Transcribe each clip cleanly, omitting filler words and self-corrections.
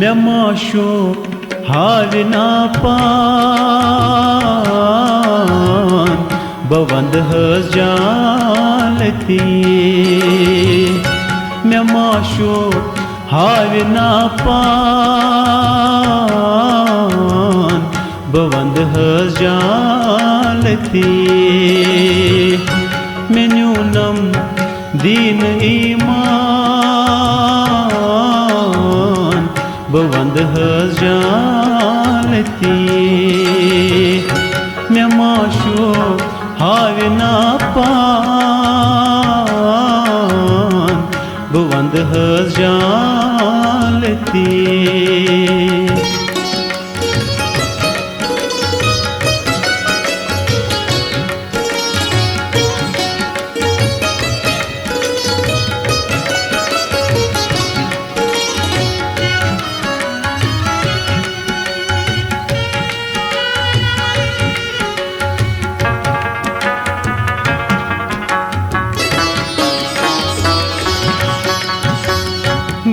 मे माशो हाविना पान बवंद जालती मे माशो हाविना पान बवंद जालती मेन्यूनम दीन ईमान बवंद जालती मे माशो हाविना पान बवंद जालती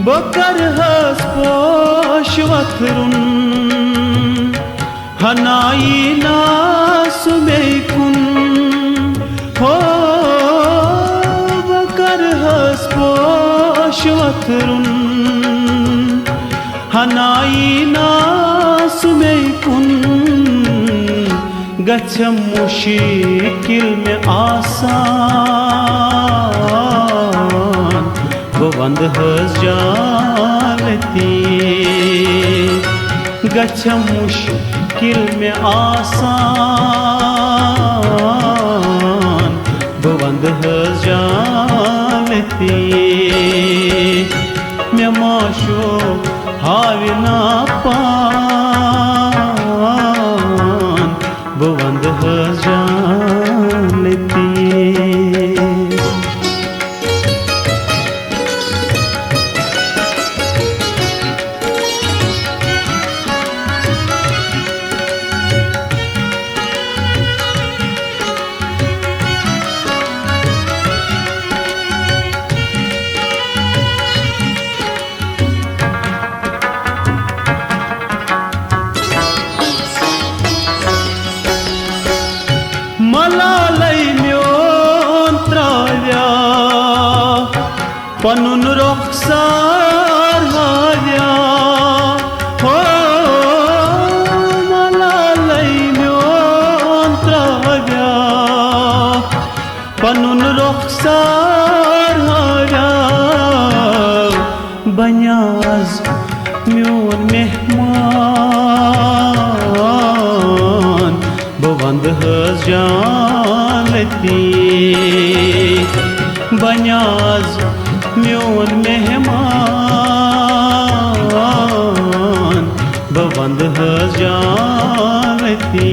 बकर हस पोश वथरुन हनाई नास बेकुन हो बकर हस पोश वथरुन हनाई नास बेकुन गच्छ मुश्किल में आसान बवंद जालती गच्छ मुश्किल में आसान बवंद जालती मे माशो हाविना पान बवंद जालती मलालै म्योन त्राव्या पनुन रुखसार हाव्या हो मलालै म्योन त्राव्या पनुन रुखसार हाव्या बन्याज म्योन मेहमान बवंद जालती बन्याज म्योन मेहमान बवंद जालती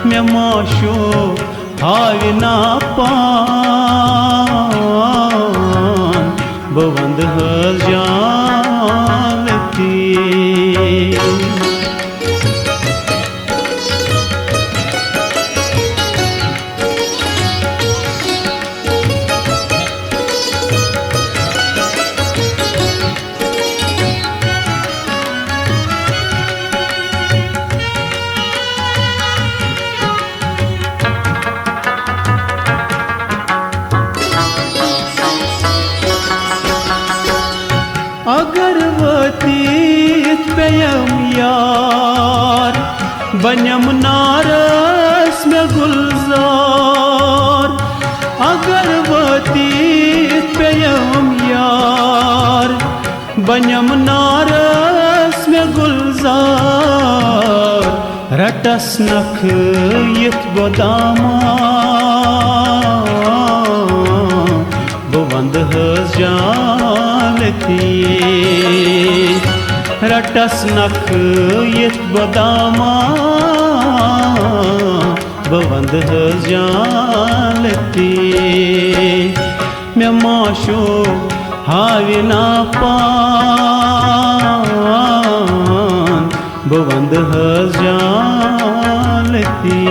मे माशो हाविना पान बवंद जालती अगरबत्ती पेयम यार बनम नारस में गुलजार अगरबत्ती पेयम यार बनम नारस में गुलजार रटस नख यथ बदामा बवंद जालती रटस नख यथ बदामा बवंद जालती मे माशो हाविना पान बवंद जालती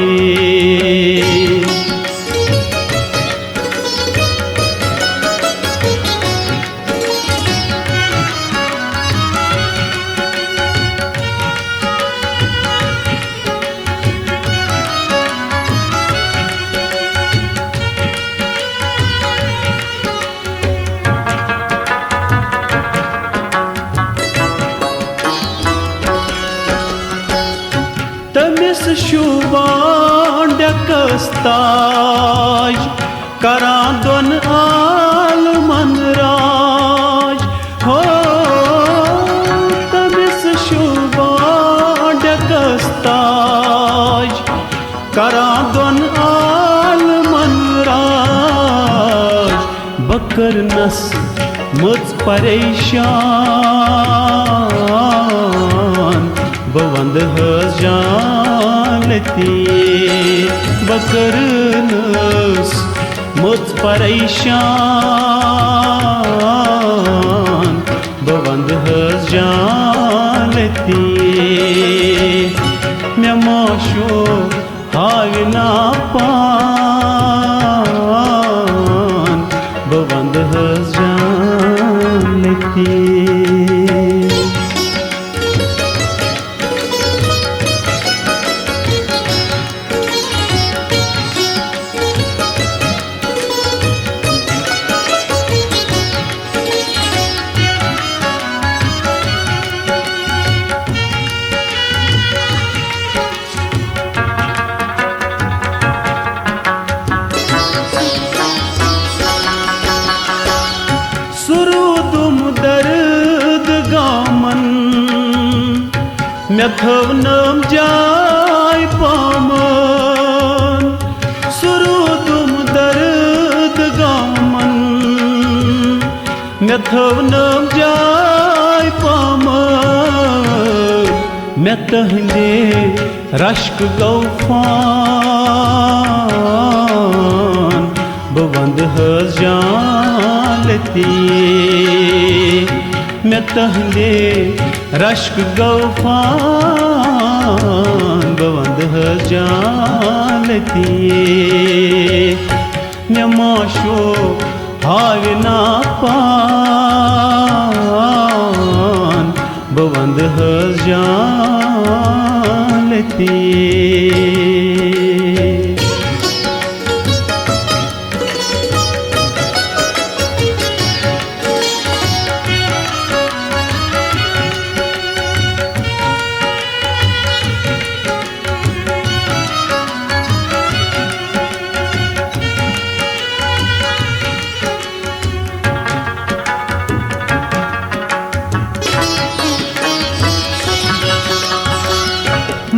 ताज करां दोन आलमन राज हो तमिस शुबाडकस ताज करां दोन आलमन राज बकरनस मुझ परेशान बवंद जानती बकरनस मुझ परेशान बवंद जानती मैं मोशो हाविना पान बवंद जानती दर्द गामन मैं थवनम जाय पामन सुरुदुम दर्द गामन मैं थवनम जाय पामन मैं तहले रश्क गौफान बवंद जानती मैं तहले रश्क गौफान बवंद जानती मैं माशो हाविना पान बवंद जानती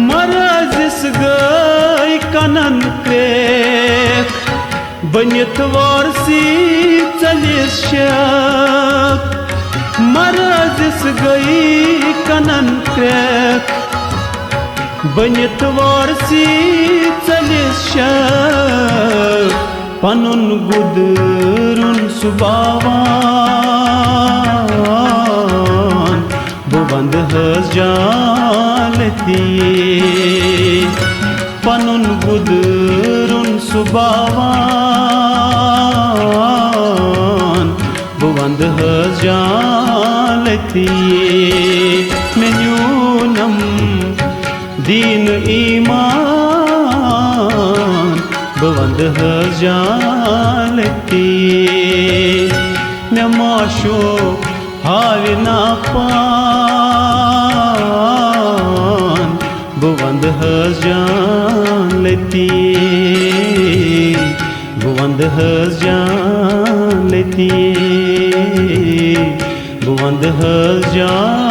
मरजिस गई कनन क्रेक बनित वारसी चलिस शक मरजिस गई कनन क्रेक बनित वारसी चलिस शक पनुन गुदरुन सुबावान बुबंद जानती पनुन गुदरुन सुबावान बुबंद जानती मेन्यूनम दीन ईमान बुबंद जानती मैं माशो हाविना पान बुवंद जानती बुवंद जानती बुवंद जानती